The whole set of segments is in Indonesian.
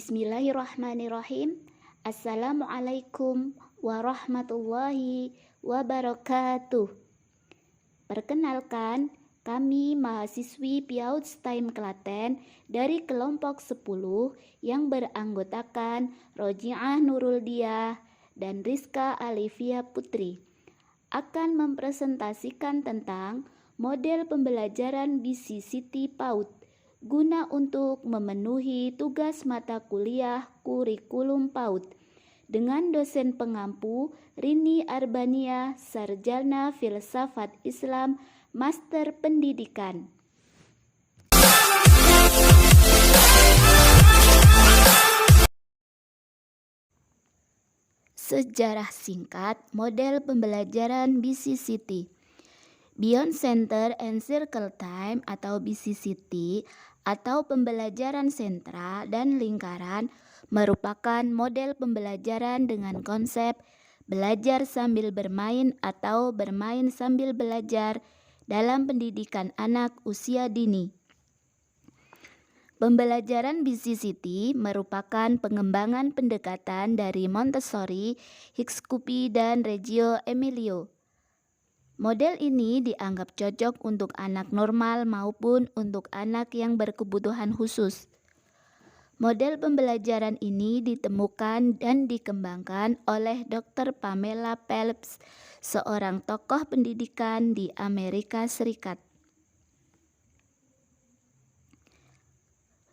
Bismillahirrahmanirrahim. Assalamualaikum warahmatullahi wabarakatuh. Perkenalkan, kami mahasiswi PIAUD STIM Klaten dari kelompok 10 yang beranggotakan Rojiah Nurul Diah dan Rizka Alivia Putri akan mempresentasikan tentang model pembelajaran BCCT PAUD guna untuk memenuhi tugas mata kuliah kurikulum PAUD dengan dosen pengampu Rini Arbania, Sarjana Filsafat Islam, Master Pendidikan. Sejarah singkat model pembelajaran BCCT. Beyond Center and Circle Time atau BCCT atau pembelajaran sentra dan lingkaran merupakan model pembelajaran dengan konsep belajar sambil bermain atau bermain sambil belajar dalam pendidikan anak usia dini. Pembelajaran BCCT merupakan pengembangan pendekatan dari Montessori, Hicks-Cuppi, dan Reggio Emilio. Model ini dianggap cocok untuk anak normal maupun untuk anak yang berkebutuhan khusus. Model pembelajaran ini ditemukan dan dikembangkan oleh Dr. Pamela Phelps, seorang tokoh pendidikan di Amerika Serikat.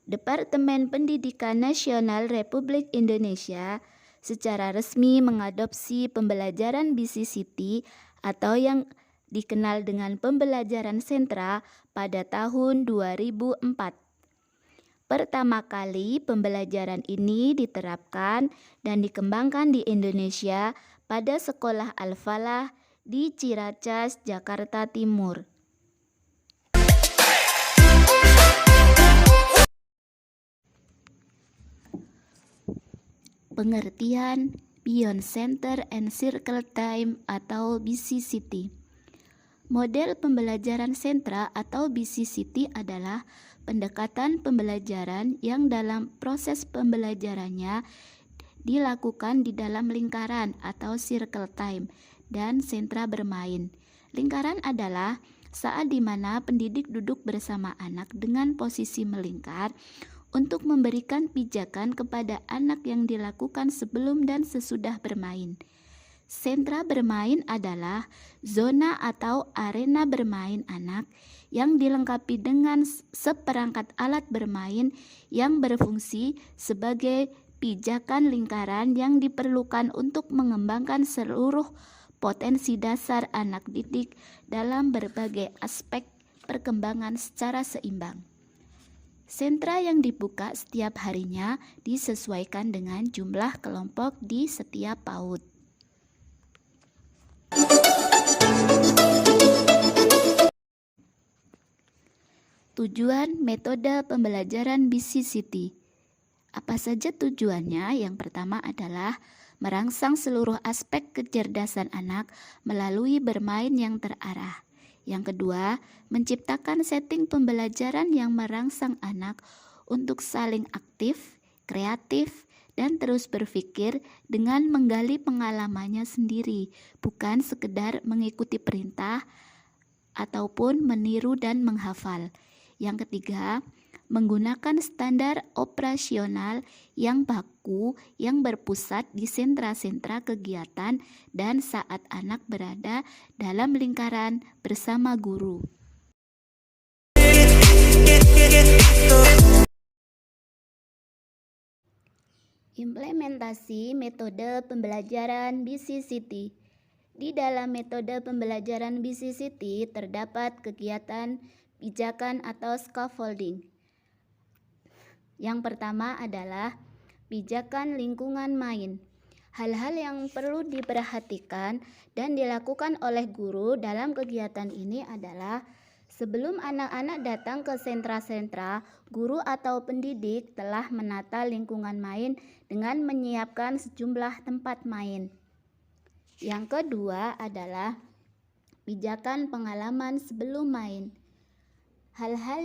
Departemen Pendidikan Nasional Republik Indonesia secara resmi mengadopsi pembelajaran BCCT atau yang dikenal dengan pembelajaran sentra pada tahun 2004. Pertama kali pembelajaran ini diterapkan dan dikembangkan di Indonesia pada Sekolah Al-Falah di Ciracas, Jakarta Timur. Pengertian Beyond Center and Circle Time atau BCCT. Model pembelajaran sentra atau BCCT adalah pendekatan pembelajaran yang dalam proses pembelajarannya dilakukan di dalam lingkaran atau circle time dan sentra bermain. Lingkaran adalah saat di mana pendidik duduk bersama anak dengan posisi melingkar untuk memberikan pijakan kepada anak yang dilakukan sebelum dan sesudah bermain. Sentra bermain adalah zona atau arena bermain anak yang dilengkapi dengan seperangkat alat bermain yang berfungsi sebagai pijakan lingkaran yang diperlukan untuk mengembangkan seluruh potensi dasar anak didik dalam berbagai aspek perkembangan secara seimbang. Sentra yang dibuka setiap harinya disesuaikan dengan jumlah kelompok di setiap PAUD. Tujuan metode pembelajaran BCCT. Apa saja tujuannya? Yang pertama adalah merangsang seluruh aspek kecerdasan anak melalui bermain yang terarah. Yang kedua, menciptakan setting pembelajaran yang merangsang anak untuk saling aktif, kreatif, dan terus berpikir dengan menggali pengalamannya sendiri, bukan sekedar mengikuti perintah ataupun meniru dan menghafal. Yang ketiga, menggunakan standar operasional yang baku yang berpusat di sentra-sentra kegiatan dan saat anak berada dalam lingkaran bersama guru. Implementasi metode pembelajaran BCCT. Di dalam metode pembelajaran BCCT terdapat kegiatan pijakan atau scaffolding. Yang pertama adalah pijakan lingkungan main. Hal-hal yang perlu diperhatikan dan dilakukan oleh guru dalam kegiatan ini adalah sebelum anak-anak datang ke sentra-sentra, guru atau pendidik telah menata lingkungan main dengan menyiapkan sejumlah tempat main. Yang kedua adalah pijakan pengalaman sebelum main. Hal-hal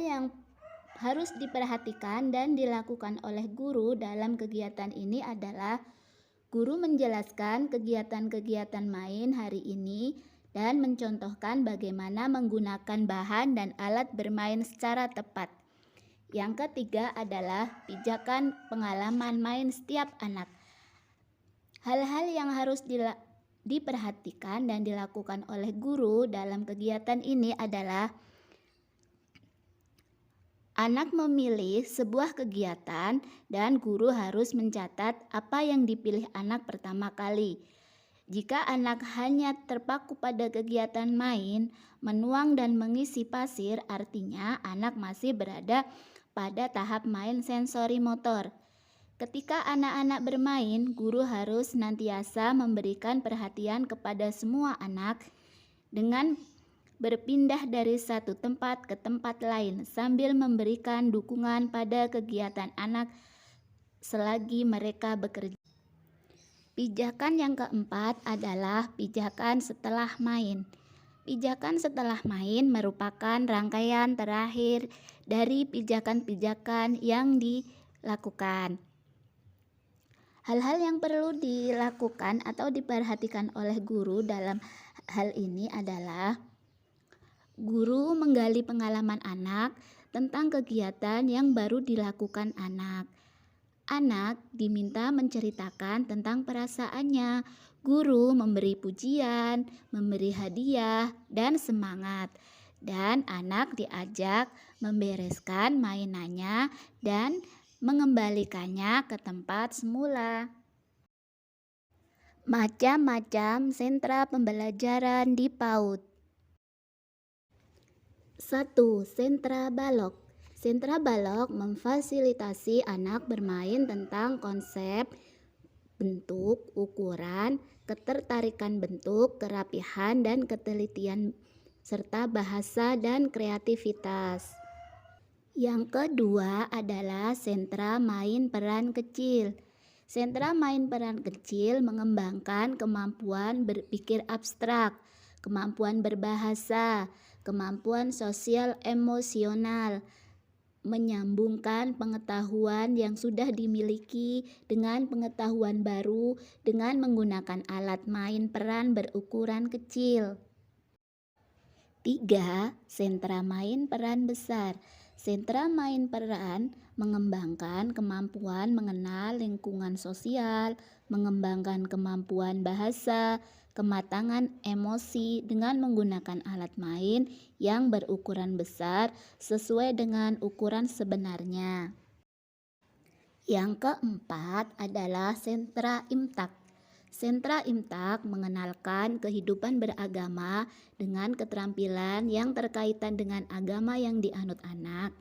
harus diperhatikan dan dilakukan oleh guru dalam kegiatan ini adalah guru menjelaskan kegiatan-kegiatan main hari ini dan mencontohkan bagaimana menggunakan bahan dan alat bermain secara tepat. Yang ketiga adalah pijakan pengalaman main setiap anak. Hal-hal yang harus diperhatikan dan dilakukan oleh guru dalam kegiatan ini adalah anak memilih sebuah kegiatan dan guru harus mencatat apa yang dipilih anak pertama kali. Jika anak hanya terpaku pada kegiatan main, menuang dan mengisi pasir, artinya anak masih berada pada tahap main sensori motor. Ketika anak-anak bermain, guru harus senantiasa memberikan perhatian kepada semua anak dengan berpindah dari satu tempat ke tempat lain sambil memberikan dukungan pada kegiatan anak selagi mereka bekerja. Pijakan yang keempat adalah pijakan setelah main. Pijakan setelah main merupakan rangkaian terakhir dari pijakan-pijakan yang dilakukan. Hal-hal yang perlu dilakukan atau diperhatikan oleh guru dalam hal ini adalah guru menggali pengalaman anak tentang kegiatan yang baru dilakukan anak. Anak diminta menceritakan tentang perasaannya. Guru memberi pujian, memberi hadiah, dan semangat. Dan anak diajak membereskan mainannya dan mengembalikannya ke tempat semula. Macam-macam sentra pembelajaran di PAUD. 1. Sentra balok. Sentra balok memfasilitasi anak bermain tentang konsep, bentuk, ukuran, ketertarikan bentuk, kerapihan dan ketelitian, serta bahasa dan kreativitas. Yang kedua adalah sentra main peran kecil. Sentra main peran kecil mengembangkan kemampuan berpikir abstrak, kemampuan berbahasa, kemampuan sosial emosional, menyambungkan pengetahuan yang sudah dimiliki dengan pengetahuan baru dengan menggunakan alat main peran berukuran kecil. 3. Sentra main peran besar. Sentra main peran mengembangkan kemampuan mengenal lingkungan sosial, mengembangkan kemampuan bahasa, kematangan emosi dengan menggunakan alat main yang berukuran besar sesuai dengan ukuran sebenarnya. Yang keempat adalah sentra imtak. Sentra imtak mengenalkan kehidupan beragama dengan keterampilan yang terkaitan dengan agama yang dianut anak.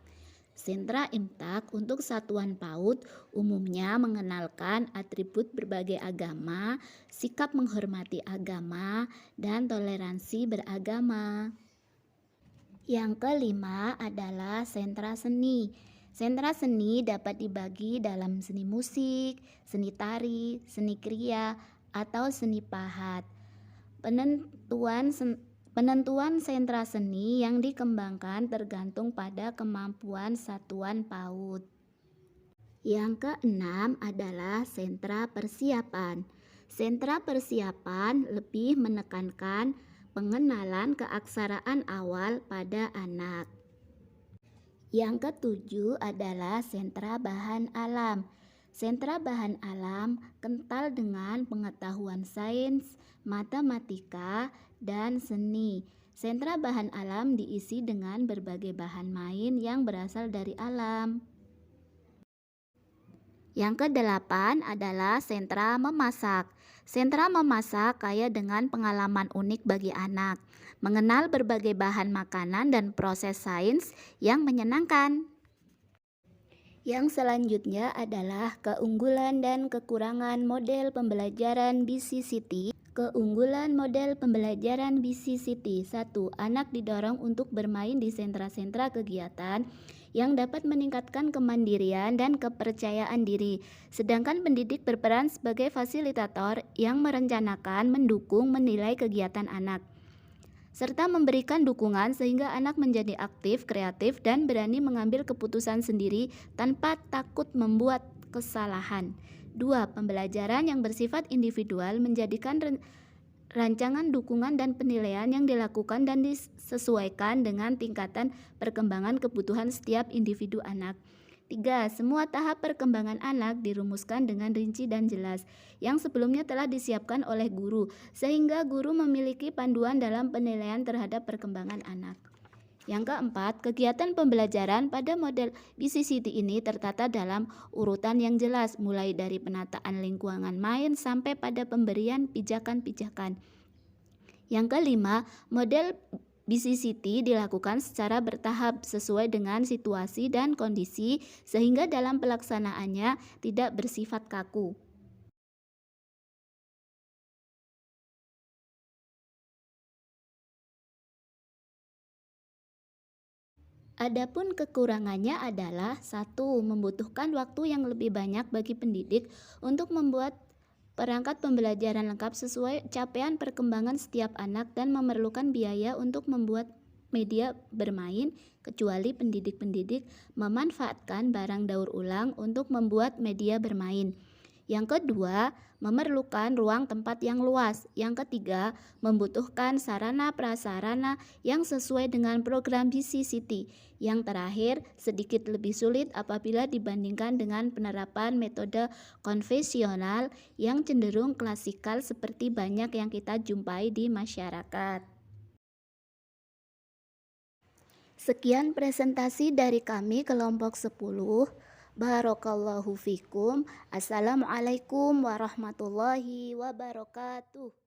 Sentra imtak untuk satuan PAUD umumnya mengenalkan atribut berbagai agama, sikap menghormati agama, dan toleransi beragama. Yang kelima adalah sentra seni. Sentra seni dapat dibagi dalam seni musik, seni tari, seni kriya, atau seni pahat. Penentuan sentra seni yang dikembangkan tergantung pada kemampuan satuan PAUD. Yang keenam adalah sentra persiapan. Sentra persiapan lebih menekankan pengenalan keaksaraan awal pada anak. Yang ketujuh adalah sentra bahan alam. Sentra bahan alam kental dengan pengetahuan sains, matematika, dan seni. Sentra bahan alam diisi dengan berbagai bahan main yang berasal dari alam. Yang kedelapan adalah sentra memasak. Sentra memasak kaya dengan pengalaman unik bagi anak, mengenal berbagai bahan makanan dan proses sains yang menyenangkan. Yang selanjutnya adalah keunggulan dan kekurangan model pembelajaran BCCT. Keunggulan model pembelajaran BCCT. 1. Anak didorong untuk bermain di sentra-sentra kegiatan yang dapat meningkatkan kemandirian dan kepercayaan diri. Sedangkan pendidik berperan sebagai fasilitator yang merencanakan, mendukung, menilai kegiatan anak. serta memberikan dukungan sehingga anak menjadi aktif, kreatif, dan berani mengambil keputusan sendiri tanpa takut membuat kesalahan. 2. Pembelajaran yang bersifat individual menjadikan rancangan dukungan dan penilaian yang dilakukan dan disesuaikan dengan tingkatan perkembangan kebutuhan setiap individu anak. 3. Semua tahap perkembangan anak dirumuskan dengan rinci dan jelas, yang sebelumnya telah disiapkan oleh guru, sehingga guru memiliki panduan dalam penilaian terhadap perkembangan anak. Yang keempat, kegiatan pembelajaran pada model BCCT ini tertata dalam urutan yang jelas, mulai dari penataan lingkungan main sampai pada pemberian pijakan-pijakan. Yang kelima, model BCCT dilakukan secara bertahap sesuai dengan situasi dan kondisi, sehingga dalam pelaksanaannya tidak bersifat kaku. Adapun kekurangannya adalah 1. Membutuhkan waktu yang lebih banyak bagi pendidik untuk membuat perangkat pembelajaran lengkap sesuai capaian perkembangan setiap anak dan memerlukan biaya untuk membuat media bermain, kecuali pendidik-pendidik memanfaatkan barang daur ulang untuk membuat media bermain. Yang kedua, memerlukan ruang tempat yang luas. Yang ketiga, membutuhkan sarana prasarana yang sesuai dengan program BCCT. Yang terakhir, sedikit lebih sulit apabila dibandingkan dengan penerapan metode konvensional yang cenderung klasikal seperti banyak yang kita jumpai di masyarakat. Sekian presentasi dari kami kelompok 10. Barakallahu fikum. Assalamualaikum warahmatullahi wabarakatuh.